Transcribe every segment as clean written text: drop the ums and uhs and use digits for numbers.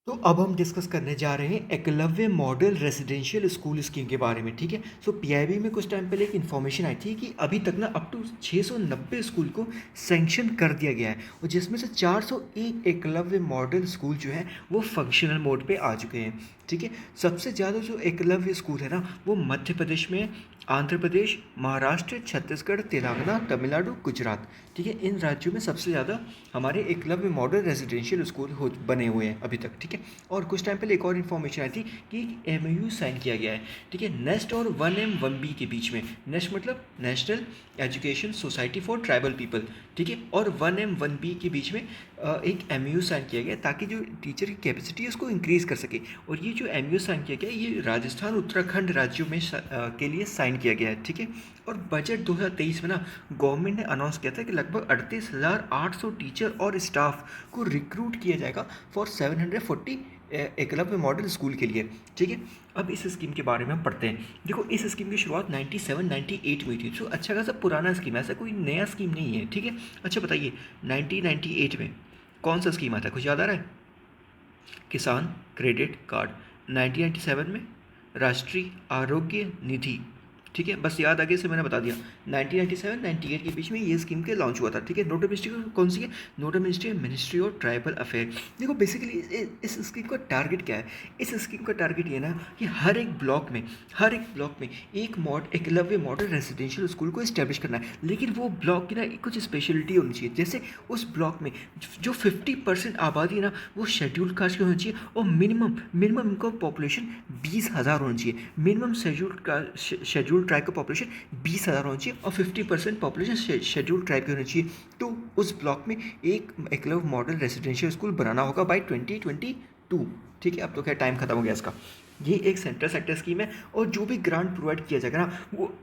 तो अब हम डिस्कस करने जा रहे हैं Eklavya model residential school scheme के बारे में। ठीक है। सो पीआईबी में कुछ टाइम पहले एक इन्फॉर्मेशन आई थी कि अभी तक ना अप टू 690 स्कूल को सैंक्शन कर दिया गया है और जिसमें से 401 एकलव्य मॉडल स्कूल जो है वो फंक्शनल मोड पे आ चुके हैं। ठीक है। सबसे ज़्यादा जो एकलव्य स्कूल है ना वो मध्य प्रदेश में, आंध्र प्रदेश, महाराष्ट्र, छत्तीसगढ़, तेलंगाना, तमिलनाडु, गुजरात। ठीक है। इन राज्यों में सबसे ज़्यादा हमारे एकलव्य मॉडल रेजिडेंशियल स्कूल हो बने हुए हैं अभी तक। ठीक है। और कुछ टाइम पहले एक और इन्फॉर्मेशन आई थी कि एमओयू साइन किया गया है। ठीक है। नेस्ट और 1M1B के बीच में, नेस्ट मतलब national education society for tribal people. ठीक है। और 1M1B के बीच में एक एमओयू साइन किया गया ताकि जो टीचर की कैपेसिटी है उसको इंक्रीज कर सके। और ये जो एमओयू साइन किया गया ये राजस्थान उत्तराखंड राज्यों में के लिए साइन किया गया है। ठीक है। और बजट 2023 में ना गवर्नमेंट ने अनाउंस किया था कि लगभग 38,800 टीचर और स्टाफ को रिक्रूट किया जाएगा फॉर 740 एकलव्य मॉडल स्कूल के लिए। ठीक है। अब इस स्कीम के बारे में हम पढ़ते हैं। देखो, इस स्कीम की शुरुआत 97-98 में हुई थी। तो अच्छा खासा पुराना स्कीम है, ऐसा कोई नया स्कीम नहीं है। ठीक है। अच्छा बताइए, 1998 में कौन सा स्कीम आता है, कुछ याद आ रहा है? किसान क्रेडिट कार्ड। 1997 में राष्ट्रीय आरोग्य निधि। ठीक है, बस याद आगे से मैंने बता दिया। 1997-98 के बीच में ये स्कीम के लॉन्च हुआ था। ठीक है। नोडल मिनिस्ट्री कौन सी है? नोडल मिनिस्ट्री है मिनिस्ट्री ऑफ ट्राइबल अफेयर। देखो बेसिकली इस स्कीम का टारगेट क्या है? इस स्कीम का टारगेट ये ना कि हर एक ब्लॉक में एकलव्य मॉडल रेजिडेंशियल स्कूल को इस्टेब्लिश करना है। लेकिन वो ब्लॉक की ना कुछ स्पेशलिटी होनी चाहिए। जैसे उस ब्लॉक में जो 50% आबादी है ना वो शेड्यूल्ड कास्ट की होनी चाहिए और मिनिमम इनका पॉपुलेशन 20,000 होनी चाहिए। मिनिमम शेड्यूल्ड ट्राइब का पॉपुलेशन 20,000 होना चाहिए और 50% पॉपुलेशन शेड्यूल्ड ट्राइब की होनी चाहिए। तो उस ब्लॉक में एक एकलव्य मॉडल रेजिडेंशियल स्कूल बनाना होगा बाय 2022। ठीक है। अब तो क्या टाइम खत्म हो गया इसका। ये एक सेंट्रल सेक्टर स्कीम है और जो भी ग्रांट प्रोवाइड किया जाएगा ना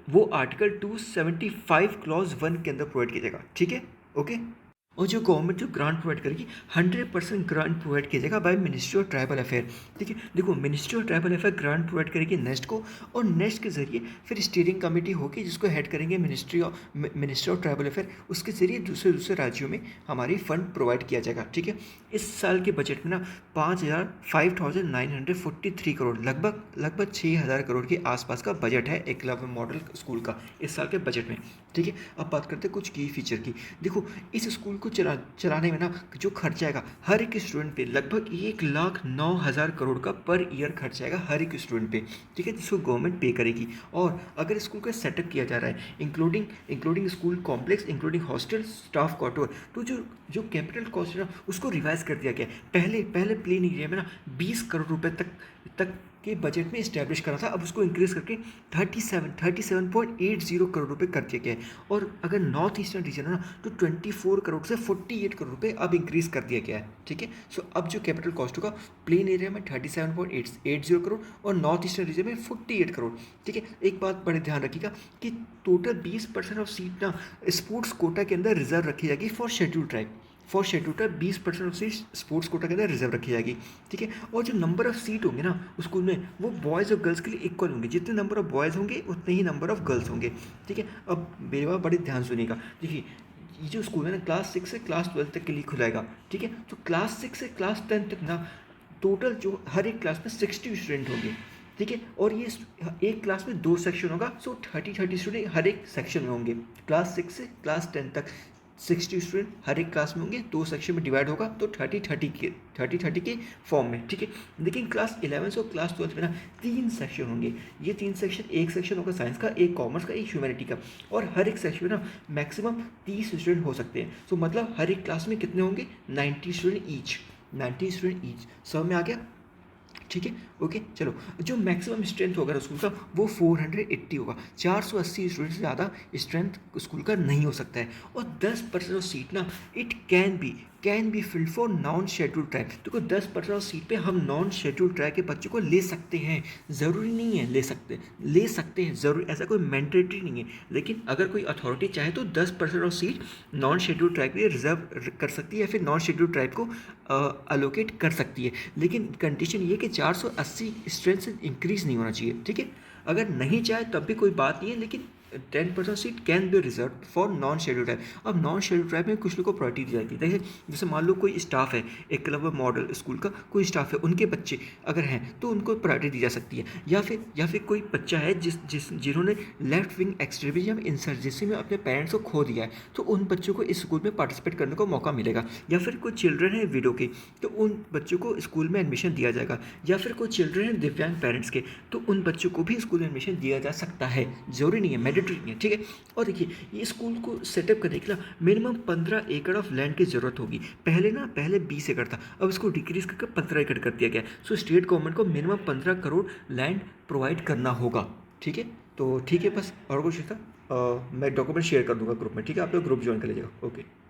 वो आर्टिकल 275 क्लॉज 1 के अंदर प्रोवाइड किया जाएगा। ठीक है। ओके। और जो गवर्नमेंट जो ग्रांट प्रोवाइड करेगी 100% ग्रांट प्रोवाइड किया जाएगा by ministry of tribal affair. ठीक है। देखो, ministry of tribal affair grant provide करेगी नेस्ट को और नेस्ट के जरिए फिर स्टीयरिंग कमेटी होगी जिसको हेड करेंगे मिनिस्ट्री ऑफ ट्राइबल अफेयर। उसके जरिए दूसरे दूसरे राज्यों में हमारी फंड प्रोवाइड किया जाएगा। ठीक है। इस साल के बजट में ना 5,943 करोड़, लगभग 6,000 करोड़ के आसपास का बजट है एकलव्य मॉडल स्कूल का इस साल के बजट में। ठीक है। अब बात करते हैं कुछ की फीचर की। देखो, इस स्कूल को चलाने में ना जो खर्चा आएगा हर एक स्टूडेंट पे लगभग 1,09,000 करोड़ का पर ईयर खर्चा आएगा हर एक स्टूडेंट पे। ठीक है। जिसको गवर्नमेंट पे करेगी। और अगर स्कूल का सेटअप किया जा रहा है including school complex, including hostel, staff quarter, तो जो कैपिटल कॉस्ट है ना उसको रिवाइज कर दिया गया है। पहले प्लेन एरिया में ना 20 करोड़ रुपए तक के बजट में इस्टेब्लिश करा था। अब उसको इंक्रीज करके 37.80 करोड़ रुपए कर दिया गया है। और अगर नॉर्थ ईस्टर्न रीजन है ना तो 24 करोड़ से 48 करोड़ रुपए अब इंक्रीज कर दिया गया है। ठीक है। सो अब जो कैपिटल कॉस्ट होगा प्लेन एरिया में 37.80 करोड़ और नॉर्थ ईस्टर्न रीजन में 48 करोड़। ठीक है। एक बात बड़े ध्यान रखिएगा कि टोटल 20% ऑफ सीट ना स्पोर्ट्स कोटा के अंदर रिजर्व रखी जाएगी for schedule tribe. 20% of seat sports quota के अंदर रिजर्व रखी जाएगी। ठीक है। और जो नंबर ऑफ सीट होंगे ना उस स्कूल में वो बॉयज़ और गर्ल्स के लिए इक्वल होंगे। जितने नंबर ऑफ बॉयज़ होंगे उतने ही नंबर ऑफ गर्ल्स होंगे। ठीक है। अब मेरे बात बड़े ध्यान सुनिएगा। देखिए, ये जो स्कूल है ना क्लास 6 से क्लास 12 तक के लिए खुलाएगा। ठीक है। तो क्लास 6 से क्लास 10 तक ना टोटल जो हर एक क्लास में 60 स्टूडेंट होंगे। ठीक है। और ये एक क्लास में 2 सेक्शन होगा। सो 30 स्टूडेंट हर एक सेक्शन में होंगे। क्लास 6 से क्लास 10 तक 60 स्टूडेंट हर एक क्लास में होंगे। 2 सेक्शन में डिवाइड होगा तो 30-30 के फॉर्म में। ठीक है। लेकिन क्लास 11 और क्लास 12 में ना 3 सेक्शन होंगे। ये 3 सेक्शन, एक सेक्शन होगा साइंस का, एक कॉमर्स का, एक ह्यूमैनिटी का। और हर एक सेक्शन में ना मैक्सिमम 30 स्टूडेंट हो सकते हैं। सो मतलब हर एक क्लास में कितने होंगे? 90 स्टूडेंट ईच। समझ में आ गया? ठीक है। ओके। चलो, जो मैक्सिमम स्ट्रेंथ होगा स्कूल का वो 480 होगा। 480 स्टूडेंट से ज़्यादा स्ट्रेंथ स्कूल का नहीं हो सकता है। और 10% ऑफ सीट ना it can be filled for non scheduled tribe. देखो, 10% ऑफ सीट पे हम नॉन शेड्यूल्ड ट्राइब के बच्चों को ले सकते हैं। ज़रूरी नहीं है, ले सकते हैं, ज़रूर ऐसा कोई मैंडेटरी नहीं है। लेकिन अगर कोई अथॉरिटी चाहे तो 10% of seat non scheduled tribe के लिए रिजर्व कर सकती है या फिर नॉन शेड्यूल्ड ट्राइब को अलोकेट कर सकती है। लेकिन कंडीशन ये कि 480 स्ट्रेंथ से इंक्रीज नहीं होना चाहिए। ठीक है। अगर नहीं चाहे तब भी कोई बात नहीं है, लेकिन 10% seat can be reserve for non schedule tribe. अब नॉन शेड्यूल ट्राइब में कुछ लोगों को प्रायोरिटी दी जाएगी। देखिए जैसे मान लो कोई स्टाफ है, एक क्लब मॉडल स्कूल का कोई स्टाफ है, उनके बच्चे अगर हैं तो उनको प्रायोरिटी दी जा सकती है। या फिर कोई बच्चा है जिन्होंने लेफ्ट विंग एक्सट्रीमिज्म या इंसर्जेंसी में अपने पेरेंट्स को खो दिया है, तो उन बच्चों को इस स्कूल में पार्टिसिपेट करने का मौका मिलेगा। या फिर कोई चिल्ड्रन है विडो के, तो उन बच्चों को स्कूल में एडमिशन दिया जाएगा। या फिर कोई चिल्ड्रन है दिव्यांग पेरेंट्स के, तो उन बच्चों को भी स्कूल में एडमिशन दिया जा सकता है। ज़रूरी नहीं है, मैंडेटरी नहीं है, ठीक है। और देखिए ये स्कूल को सेटअप करने के लिए मिनिमम 15 एकड़ ऑफ लैंड की ज़रूरत होगी। पहले 20 एकड़ था, अब इसको डिक्रीज करके 15 एकड़ कर दिया गया। सो स्टेट गवर्नमेंट को मिनिमम 15 करोड़ लैंड प्रोवाइड करना होगा, ठीक है। तो ठीक है, बस और कुछ था मैं डॉक्यूमेंट शेयर कर दूंगा ग्रुप में, ठीक है। आप लोग ग्रुप ज्वाइन कर लीजिएगा, ओके।